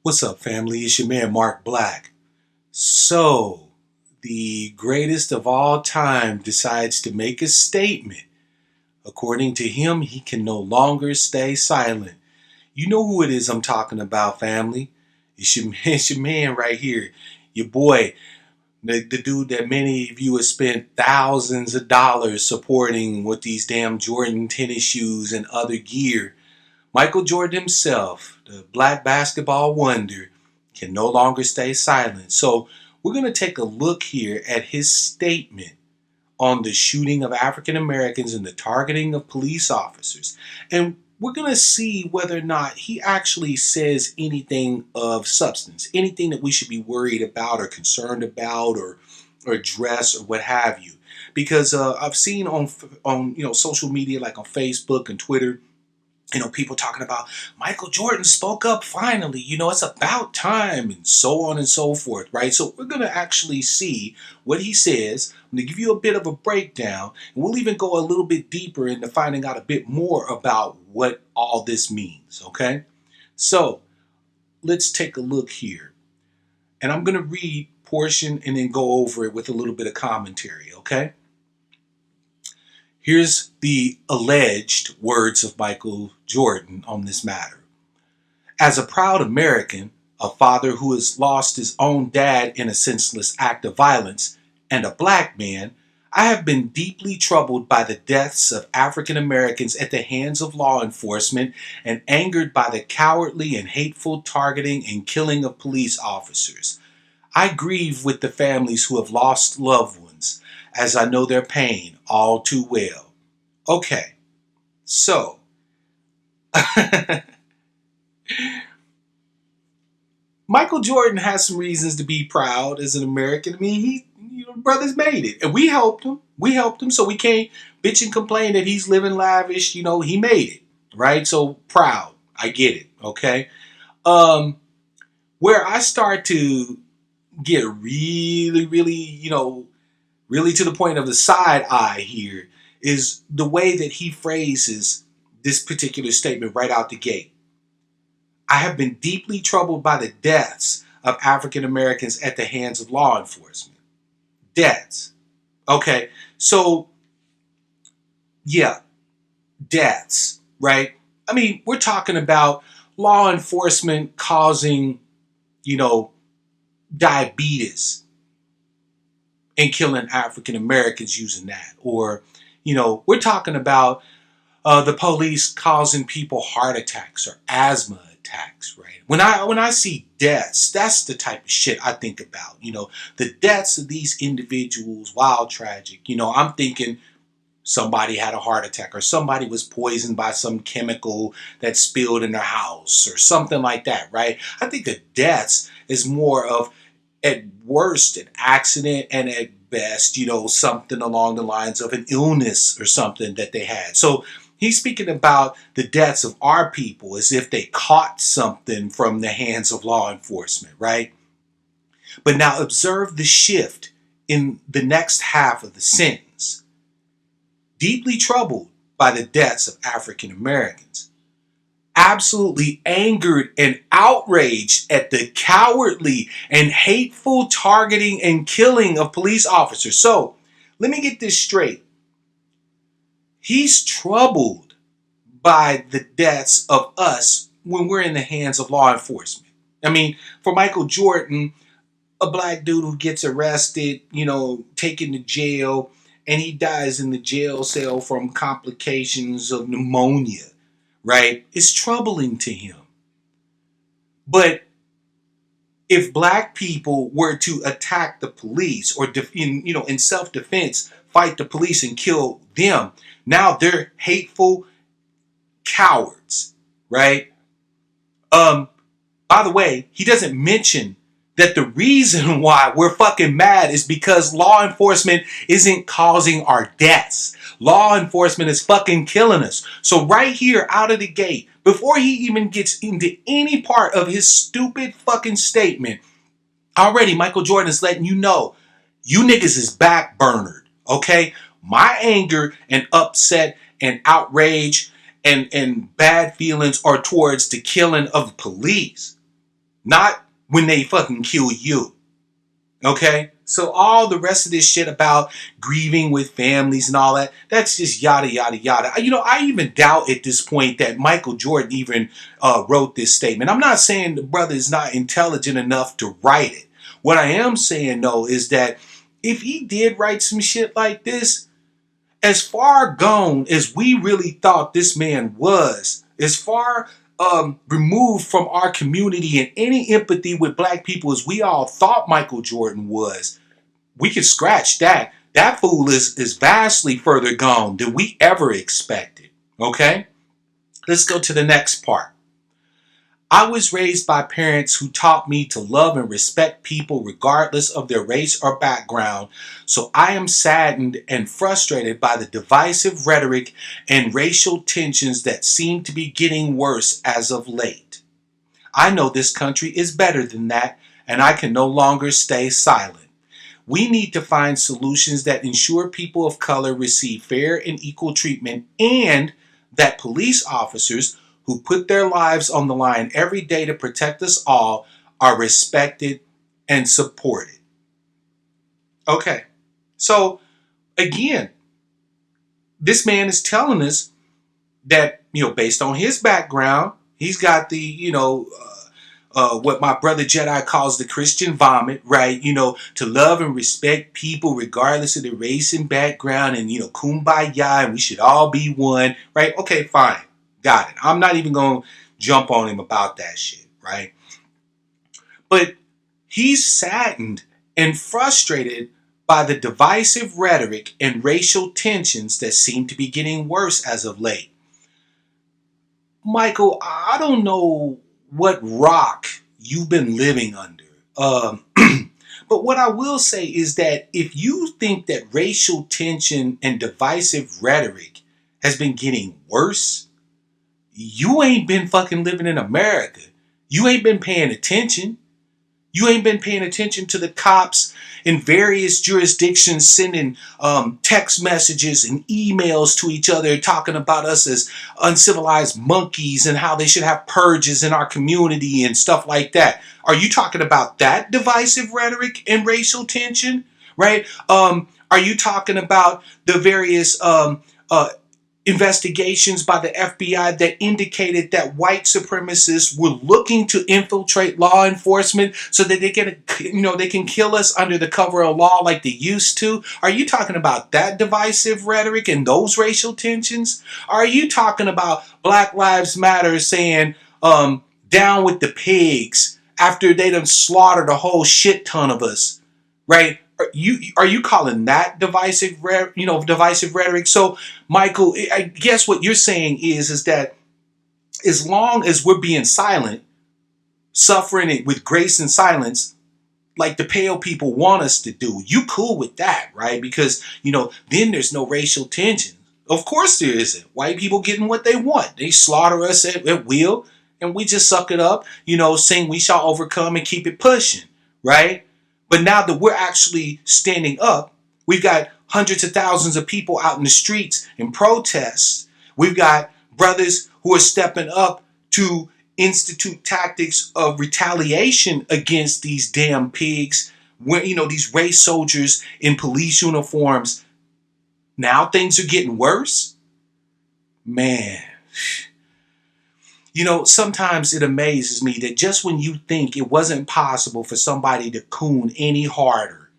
What's up, family? It's your man, Mark Black. So, the greatest of all time decides to make a statement. According to him, he can no longer stay silent. You know who it is I'm talking about, family. It's your man right here. Your boy, the dude that many of you have spent thousands of dollars supporting with these damn Jordan tennis shoes and other gear. Michael Jordan himself, the black basketball wonder, can no longer stay silent. So we're going to take a look here at his statement on the shooting of African Americans and the targeting of police officers. And we're going to see whether or not he actually says anything of substance, anything that we should be worried about or concerned about or address or what have you. Because I've seen on social media like on Facebook and Twitter, people talking about Michael Jordan spoke up finally, it's about time, and so on and so forth, right? So we're going to actually see what he says. I'm going to give you a bit of a breakdown, and we'll even go a little bit deeper into finding out a bit more about what all this means, okay? So let's take a look here. And I'm going to read portion and then go over it with a little bit of commentary, okay? Here's the alleged words of Michael Jordan on this matter. As a proud American, a father who has lost his own dad in a senseless act of violence, and a black man, I have been deeply troubled by the deaths of African Americans at the hands of law enforcement and angered by the cowardly and hateful targeting and killing of police officers. I grieve with the families who have lost loved ones, as I know their pain all too well. Okay, so Michael Jordan has some reasons to be proud as an American. I mean, brothers made it, and we helped him. We helped him, so we can't bitch and complain that he's living lavish. He made it, right? So proud. I get it. Okay. Where I start to get really, really, really to the point of the side eye here is the way that he phrases this particular statement right out the gate. I have been deeply troubled by the deaths of African Americans at the hands of law enforcement. Deaths. Okay, so yeah, deaths, right? I mean, we're talking about law enforcement causing, diabetes and killing African Americans using that. Or, we're talking about the police causing people heart attacks or asthma attacks, right? When I see deaths, that's the type of shit I think about. The deaths of these individuals, while tragic, I'm thinking somebody had a heart attack or somebody was poisoned by some chemical that spilled in their house or something like that, right? I think the deaths is more of, at worst, an accident, and at best, something along the lines of an illness or something that they had. So he's speaking about the deaths of our people as if they caught something from the hands of law enforcement, right? But now observe the shift in the next half of the sentence. Deeply troubled by the deaths of African Americans. Absolutely angered and outraged at the cowardly and hateful targeting and killing of police officers. So, let me get this straight. He's troubled by the deaths of us when we're in the hands of law enforcement. I mean, for Michael Jordan, a black dude who gets arrested, taken to jail, and he dies in the jail cell from complications of pneumonia, right? It's troubling to him. But if black people were to attack the police or, in self-defense, fight the police and kill them, now they're hateful cowards, right? By the way, he doesn't mention that the reason why we're fucking mad is because law enforcement isn't causing our deaths. Law enforcement is fucking killing us. So right here, out of the gate, before he even gets into any part of his stupid fucking statement, already Michael Jordan is letting you know, you niggas is backburnered, okay? My anger and upset and outrage and bad feelings are towards the killing of the police. not when they fucking kill you. Okay? So all the rest of this shit about grieving with families and all that, that's just yada, yada, yada. I even doubt at this point that Michael Jordan even wrote this statement. I'm not saying the brother is not intelligent enough to write it. What I am saying, though, is that if he did write some shit like this, as far gone as we really thought this man was, as far removed from our community and any empathy with black people as we all thought Michael Jordan was, we could scratch that. That fool is vastly further gone than we ever expected. Okay? Let's go to the next part. I was raised by parents who taught me to love and respect people regardless of their race or background, so I am saddened and frustrated by the divisive rhetoric and racial tensions that seem to be getting worse as of late. I know this country is better than that, and I can no longer stay silent. We need to find solutions that ensure people of color receive fair and equal treatment, and that police officers who put their lives on the line every day to protect us all are respected and supported. Okay, so again, this man is telling us that, based on his background, he's got the, what my brother Jedi calls the Christian vomit, right? To love and respect people regardless of their race and background, and, kumbaya, and we should all be one, right? Okay, fine. Got it. I'm not even going to jump on him about that shit, right? But he's saddened and frustrated by the divisive rhetoric and racial tensions that seem to be getting worse as of late. Michael, I don't know what rock you've been living under. But what I will say is that if you think that racial tension and divisive rhetoric has been getting worse, you ain't been fucking living in America. You ain't been paying attention. You ain't been paying attention to the cops in various jurisdictions sending text messages and emails to each other talking about us as uncivilized monkeys and how they should have purges in our community and stuff like that. Are you talking about that divisive rhetoric and racial tension? Right? Are you talking about the various investigations by the FBI that indicated that white supremacists were looking to infiltrate law enforcement so that they can kill us under the cover of law like they used to? Are you talking about that divisive rhetoric and those racial tensions? Are you talking about Black Lives Matter saying down with the pigs after they done slaughtered a whole shit ton of us, right? Are you calling that divisive rhetoric? So, Michael, I guess what you're saying is that as long as we're being silent, suffering it with grace and silence, like the pale people want us to do, you cool with that, right? Because then there's no racial tension. Of course there isn't. White people getting what they want. They slaughter us at will, and we just suck it up. Sing "We Shall Overcome" and keep it pushing, right? But now that we're actually standing up, we've got hundreds of thousands of people out in the streets in protests. We've got brothers who are stepping up to institute tactics of retaliation against these damn pigs, where, these race soldiers in police uniforms. Now things are getting worse. Man. Sometimes it amazes me that just when you think it wasn't possible for somebody to coon any harder,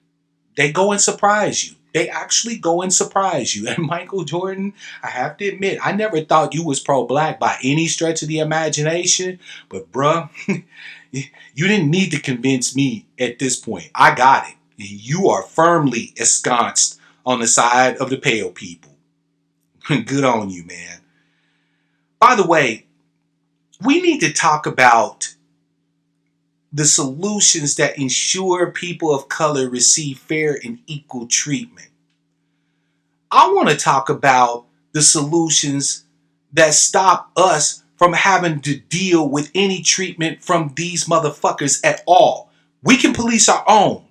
they go and surprise you. They actually go and surprise you. And Michael Jordan, I have to admit, I never thought you was pro-black by any stretch of the imagination. But bruh, you didn't need to convince me at this point. I got it. You are firmly ensconced on the side of the pale people. Good on you, man. By the way, we need to talk about the solutions that ensure people of color receive fair and equal treatment. I want to talk about the solutions that stop us from having to deal with any treatment from these motherfuckers at all. We can police our own,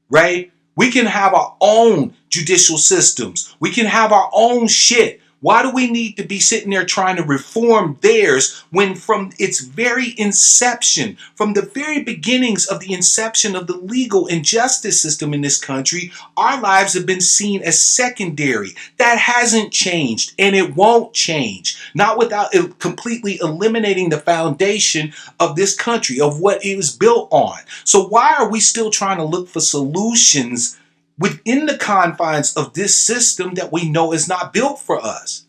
right? We can have our own judicial systems. We can have our own shit Why do we need to be sitting there trying to reform theirs when from its very inception, from the very beginnings of the inception of the legal and justice system in this country, our lives have been seen as secondary? That hasn't changed, and it won't change. Not without completely eliminating the foundation of this country, of what it was built on. So why are we still trying to look for solutions within the confines of this system that we know is not built for us?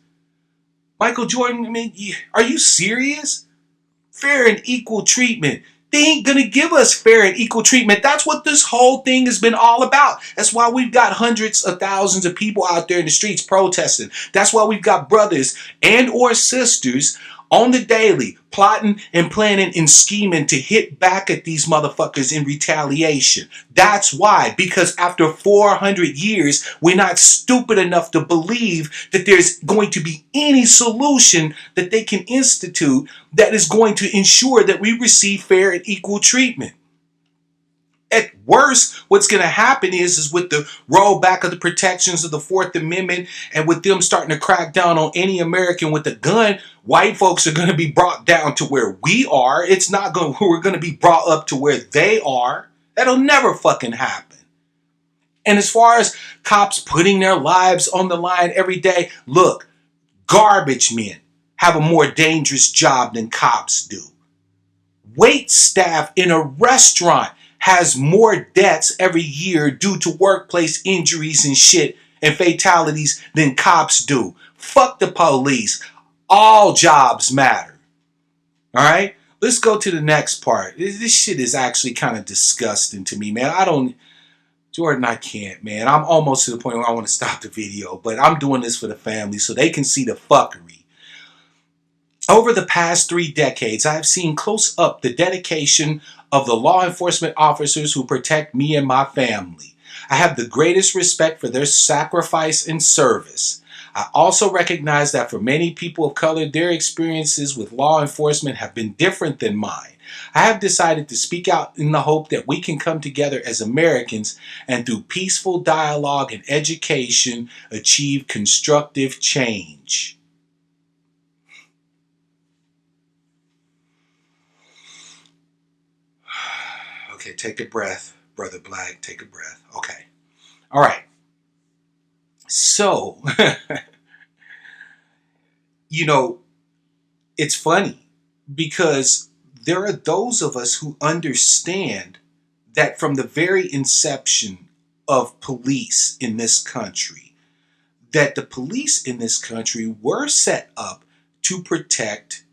Michael Jordan, I mean, are you serious? Fair and equal treatment. They ain't gonna give us fair and equal treatment. That's what this whole thing has been all about. That's why we've got hundreds of thousands of people out there in the streets protesting. That's why we've got brothers and or sisters on the daily plotting and planning and scheming to hit back at these motherfuckers in retaliation. That's why, because after 400 years, we're not stupid enough to believe that there's going to be any solution that they can institute that is going to ensure that we receive fair and equal treatment. At worst, what's going to happen is with the rollback of the protections of the Fourth Amendment and with them starting to crack down on any American with a gun, white folks are going to be brought down to where we are. It's not going. We're going to be brought up to where they are. That'll never fucking happen. And as far as cops putting their lives on the line every day, look, garbage men have a more dangerous job than cops do. Wait staff in a restaurant has more deaths every year due to workplace injuries and shit and fatalities than cops do. Fuck the police. All jobs matter. All right? Let's go to the next part. This shit is actually kind of disgusting to me, man. Jordan, I can't, man. I'm almost to the point where I want to stop the video, but I'm doing this for the family so they can see the fuckery. Over the past 3 decades, I have seen close up the dedication of the law enforcement officers who protect me and my family. I have the greatest respect for their sacrifice and service. I also recognize that for many people of color, their experiences with law enforcement have been different than mine. I have decided to speak out in the hope that we can come together as Americans and through peaceful dialogue and education achieve constructive change. Okay, take a breath, Brother Black. Take a breath. Okay. All right. So, it's funny because there are those of us who understand that from the very inception of police in this country, that the police in this country were set up to protect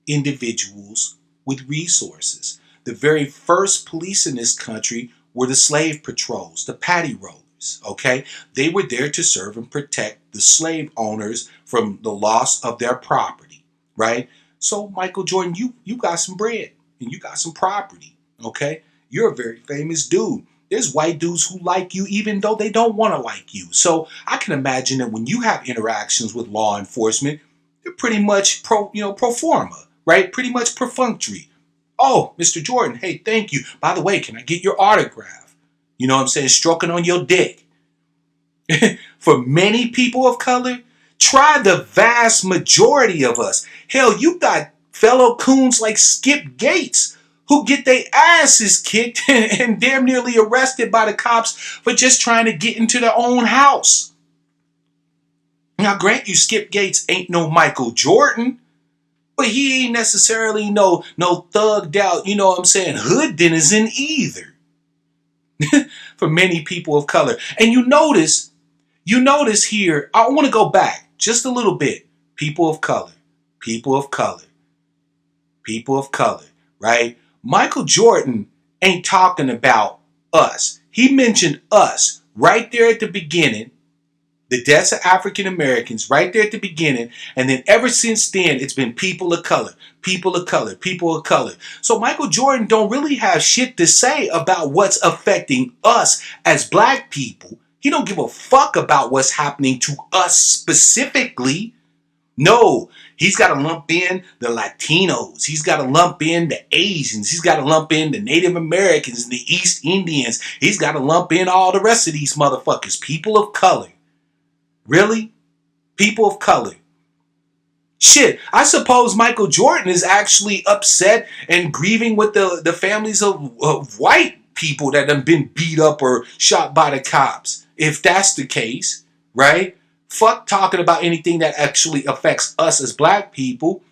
individuals with resources. The very first police in this country were the slave patrols, the paddy rollers, okay? They were there to serve and protect the slave owners from the loss of their property, right? So, Michael Jordan, you got some bread and you got some property, okay? You're a very famous dude. There's white dudes who like you even though they don't want to like you. So I can imagine that when you have interactions with law enforcement, they're pretty much pro forma, right? Pretty much perfunctory. Oh, Mr. Jordan, hey, thank you. By the way, can I get your autograph? You know what I'm saying? Stroking on your dick. For many people of color, try the vast majority of us. Hell, you got fellow coons like Skip Gates who get their asses kicked and damn nearly arrested by the cops for just trying to get into their own house. Now, grant you, Skip Gates ain't no Michael Jordan. But he ain't necessarily no thugged out, you know what I'm saying, hood denizen either. For many people of color. And you notice here, I want to go back just a little bit. People of color, right? Michael Jordan ain't talking about us. He mentioned us right there at the beginning. The deaths of African Americans right there at the beginning. And then ever since then, it's been people of color. So Michael Jordan don't really have shit to say about what's affecting us as black people. He don't give a fuck about what's happening to us specifically. No, he's got to lump in the Latinos. He's got to lump in the Asians. He's got to lump in the Native Americans and the East Indians. He's got to lump in all the rest of these motherfuckers. People of color. Really? People of color. Shit, I suppose Michael Jordan is actually upset and grieving with the families of white people that have been beat up or shot by the cops. If that's the case, right? Fuck talking about anything that actually affects us as black people.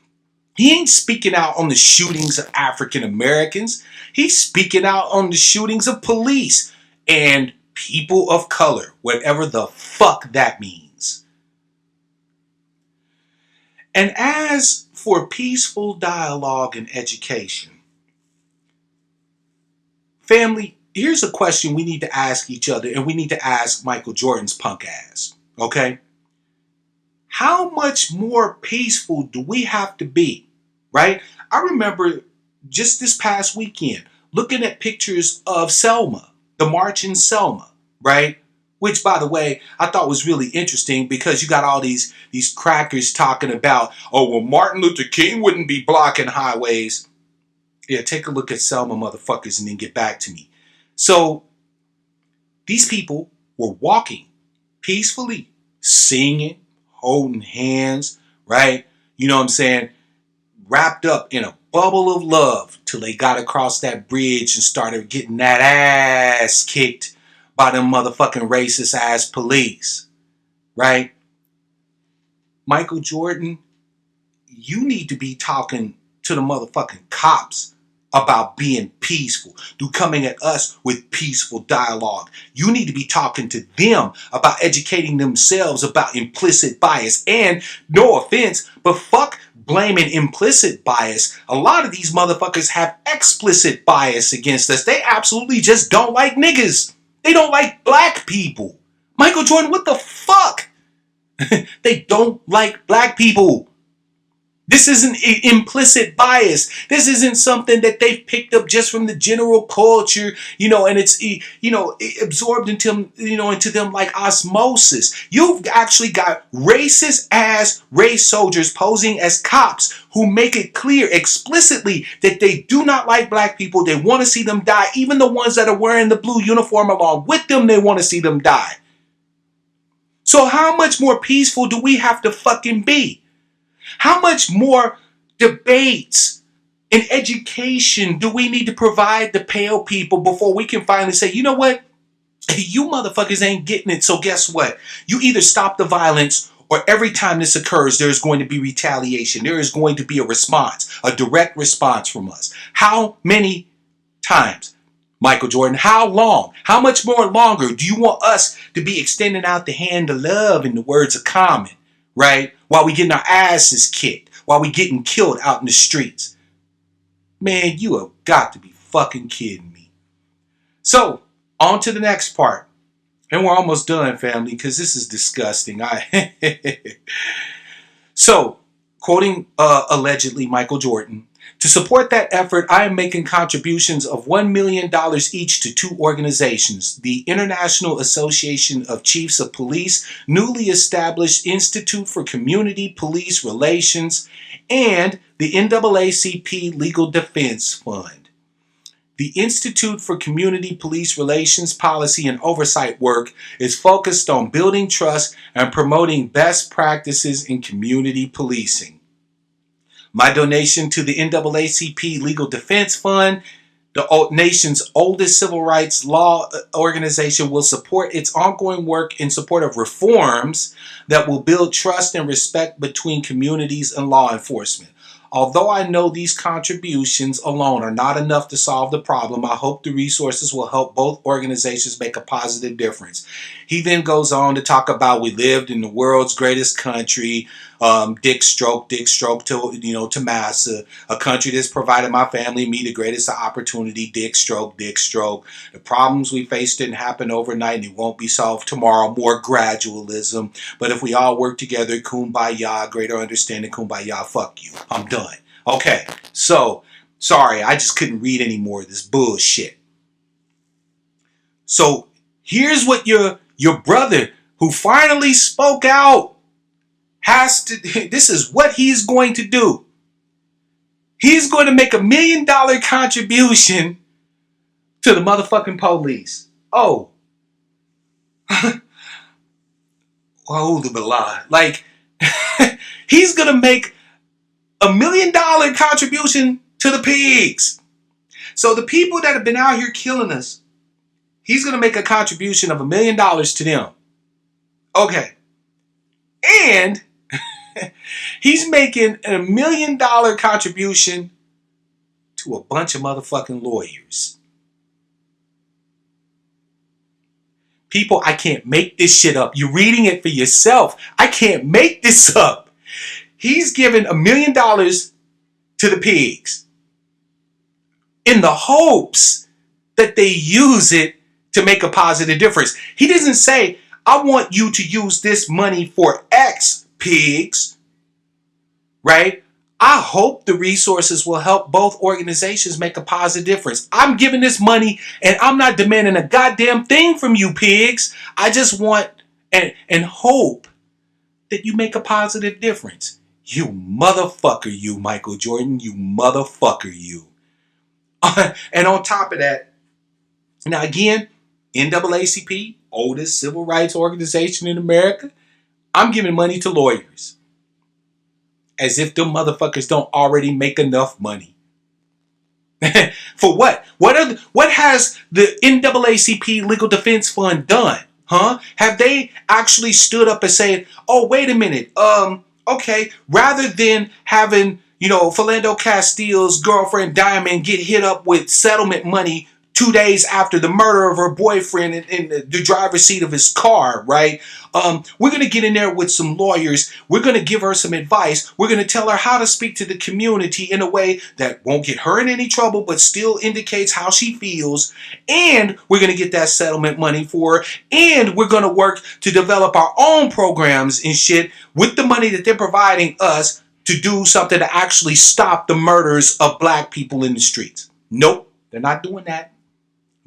He ain't speaking out on the shootings of African Americans. He's speaking out on the shootings of police and people of color, whatever the fuck that means. And as for peaceful dialogue and education, family, here's a question we need to ask each other, and we need to ask Michael Jordan's punk ass, okay? How much more peaceful do we have to be, right? I remember just this past weekend looking at pictures of Selma, the march in Selma, right? Which, by the way, I thought was really interesting because you got all these crackers talking about, oh, well, Martin Luther King wouldn't be blocking highways. Yeah, take a look at Selma, motherfuckers, and then get back to me. So these people were walking peacefully, singing, holding hands, right? You know what I'm saying? Wrapped up in a bubble of love till they got across that bridge and started getting that ass kicked by them motherfucking racist ass police, right? Michael Jordan, you need to be talking to the motherfucking cops about being peaceful, through coming at us with peaceful dialogue. You need to be talking to them about educating themselves about implicit bias. And no offense, but fuck blaming implicit bias. A lot of these motherfuckers have explicit bias against us. They absolutely just don't like niggas. They don't like black people. Michael Jordan, what the fuck? They don't like black people. This isn't implicit bias. This isn't something that they've picked up just from the general culture, and it's, absorbed into them like osmosis. You've actually got racist ass race soldiers posing as cops who make it clear explicitly that they do not like black people. They want to see them die. Even the ones that are wearing the blue uniform along with them, they want to see them die. So how much more peaceful do we have to fucking be? How much more debates and education do we need to provide the pale people before we can finally say, you know what? You motherfuckers ain't getting it. So guess what? You either stop the violence, or every time this occurs, there is going to be retaliation. There is going to be a response, a direct response from us. How many times? Michael Jordan, how long? How much more longer do you want us to be extending out the hand of love, in the words of Common? Right? While we getting our asses kicked. While we getting killed out in the streets. Man, you have got to be fucking kidding me. So, on to the next part. And we're almost done, family, because this is disgusting. So, quoting allegedly Michael Jordan, to support that effort, I am making contributions of $1 million each to two organizations: the International Association of Chiefs of Police, newly established Institute for Community Police Relations, and the NAACP Legal Defense Fund. The Institute for Community Police Relations Policy and Oversight work is focused on building trust and promoting best practices in community policing. My donation to the NAACP Legal Defense Fund, the nation's oldest civil rights law organization, will support its ongoing work in support of reforms that will build trust and respect between communities and law enforcement. Although I know these contributions alone are not enough to solve the problem, I hope the resources will help both organizations make a positive difference. He then goes on to talk about, we lived in the world's greatest country, dick stroke to massa, a country that's provided my family and me the greatest opportunity, dick stroke. The problems we face didn't happen overnight and it won't be solved tomorrow, more gradualism. But if we all work together, kumbaya, greater understanding, kumbaya, fuck you. I'm done. Okay, so, sorry, I just couldn't read any more of this bullshit. So, here's what your brother, who finally spoke out, this is what he's going to do. He's going to make $1 million contribution to the motherfucking police. Oh. Like, he's going to make $1 million contribution to the pigs. So the people that have been out here killing us, he's going to make a contribution of $1 million to them. Okay. And he's making a $1 million contribution to a bunch of motherfucking lawyers. People, I can't make this shit up. You're reading it for yourself. I can't make this up. He's giving $1 million to the pigs in the hopes that they use it to make a positive difference. He doesn't say, I want you to use this money for X pigs, right? I hope the resources will help both organizations make a positive difference. I'm giving this money and I'm not demanding a goddamn thing from you pigs. I just want and hope that you make a positive difference. You motherfucker, you, Michael Jordan, you motherfucker, you. And on top of that, now again, NAACP, oldest civil rights organization in America, I'm giving money to lawyers. As if them motherfuckers don't already make enough money. For what? What has the NAACP Legal Defense Fund done? Huh? Have they actually stood up and said, oh, wait a minute, okay, rather than having, Philando Castile's girlfriend Diamond get hit up with settlement money 2 days after the murder of her boyfriend in the driver's seat of his car, right? We're going to get in there with some lawyers. We're going to give her some advice. We're going to tell her how to speak to the community in a way that won't get her in any trouble, but still indicates how she feels. And we're going to get that settlement money for her. And we're going to work to develop our own programs and shit with the money that they're providing us to do something to actually stop the murders of black people in the streets. Nope, they're not doing that.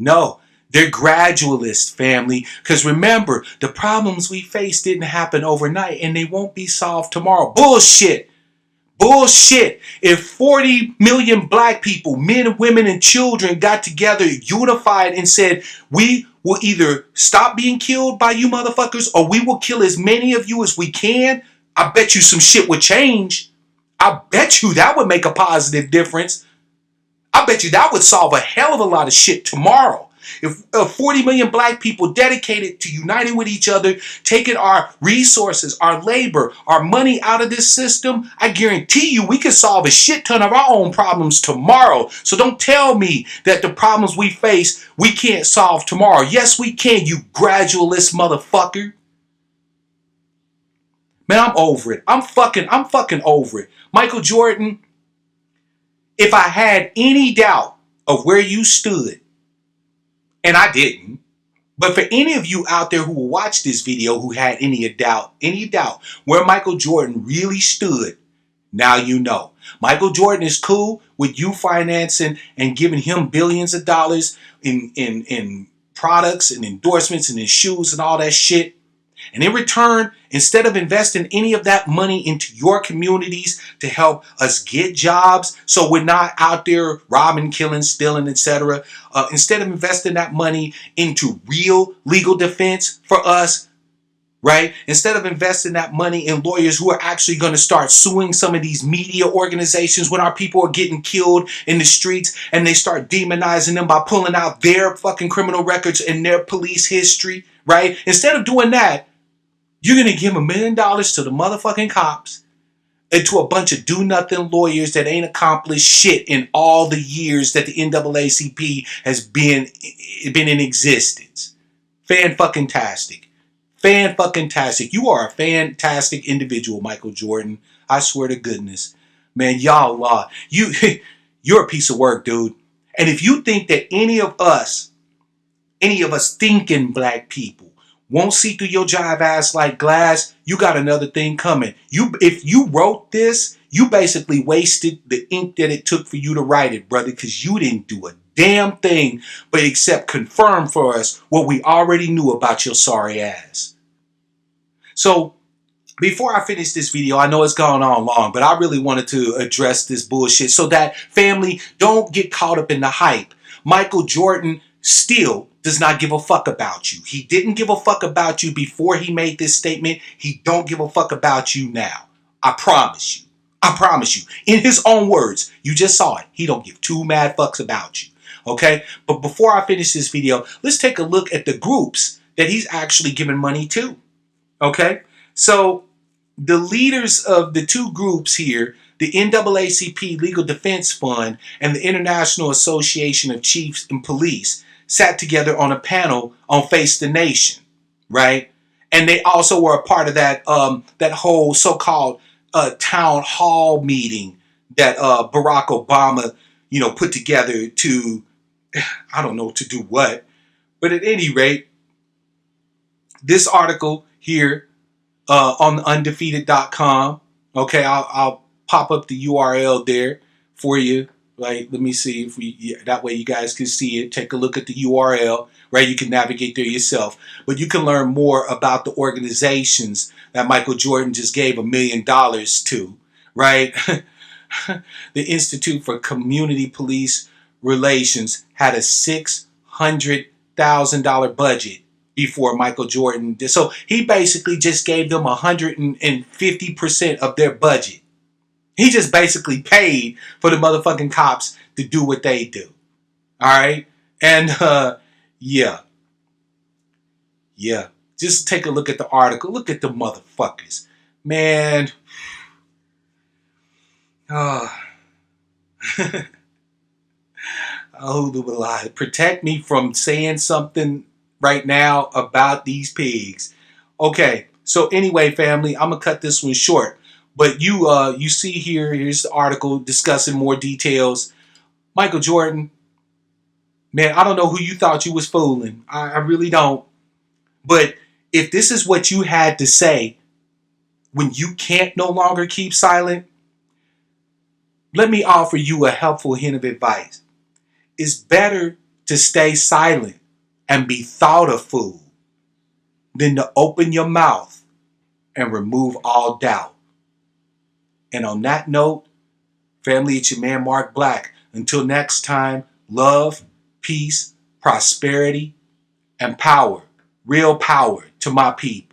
No, they're gradualist, family. Because remember, the problems we face didn't happen overnight and they won't be solved tomorrow. Bullshit. Bullshit. If 40 million black people, men, women, and children got together, unified, and said, we will either stop being killed by you motherfuckers or we will kill as many of you as we can, I bet you some shit would change. I bet you that would make a positive difference. I bet you that would solve a hell of a lot of shit tomorrow. If 40 million black people dedicated to uniting with each other, taking our resources, our labor, our money out of this system, I guarantee you we could solve a shit ton of our own problems tomorrow. So don't tell me that the problems we face, we can't solve tomorrow. Yes, we can, you gradualist motherfucker. Man, I'm over it. I'm fucking over it. Michael Jordan, if I had any doubt of where you stood, and I didn't, but for any of you out there who will watch this video who had any doubt where Michael Jordan really stood, now you know. Michael Jordan is cool with you financing and giving him billions of dollars in products and endorsements and in shoes and all that shit. And in return, instead of investing any of that money into your communities to help us get jobs so we're not out there robbing, killing, stealing, etc., instead of investing that money into real legal defense for us, right? Instead of investing that money in lawyers who are actually going to start suing some of these media organizations when our people are getting killed in the streets and they start demonizing them by pulling out their fucking criminal records and their police history, right? Instead of doing that, you're going to give $1 million to the motherfucking cops and to a bunch of do-nothing lawyers that ain't accomplished shit in all the years that the NAACP has been in existence. Fan-fucking-tastic. Fan-fucking-tastic. You are a fantastic individual, Michael Jordan. I swear to goodness. Man, y'all, you're a piece of work, dude. And if you think that any of us thinking black people, won't see through your jive ass like glass, you got another thing coming. If you wrote this, you basically wasted the ink that it took for you to write it, brother, because you didn't do a damn thing but except confirm for us what we already knew about your sorry ass. So, before I finish this video, I know it's gone on long, but I really wanted to address this bullshit so that family don't get caught up in the hype. Michael Jordan still does not give a fuck about you. He didn't give a fuck about you before he made this statement. He don't give a fuck about you now. I promise you. I promise you. In his own words, you just saw it. He don't give two mad fucks about you. Okay? But before I finish this video, let's take a look at the groups that he's actually giving money to. Okay? So the leaders of the two groups here, the NAACP Legal Defense Fund and the International Association of Chiefs and Police, sat together on a panel on Face the Nation, right? And they also were a part of that that whole so-called town hall meeting that Barack Obama, put together to, I don't know to do what, but at any rate, this article here on undefeated.com. Okay, I'll pop up the URL there for you. Like, let me see if that way you guys can see it. Take a look at the URL, right? You can navigate there yourself. But you can learn more about the organizations that Michael Jordan just gave $1 million to, right? The Institute for Community Police Relations had a $600,000 budget before Michael Jordan did. So he basically just gave them 150% of their budget. He just basically paid for the motherfucking cops to do what they do. All right? And yeah. Just take a look at the article. Look at the motherfuckers. Man. Oh. Protect me from saying something right now about these pigs. Okay, so anyway, family, I'm gonna cut this one short. But you see here's the article discussing more details. Michael Jordan, man, I don't know who you thought you was fooling. I really don't. But if this is what you had to say when you can't no longer keep silent, let me offer you a helpful hint of advice. It's better to stay silent and be thought a fool than to open your mouth and remove all doubt. And on that note, family, it's your man Mark Black. Until next time, love, peace, prosperity, and power. Real power to my people.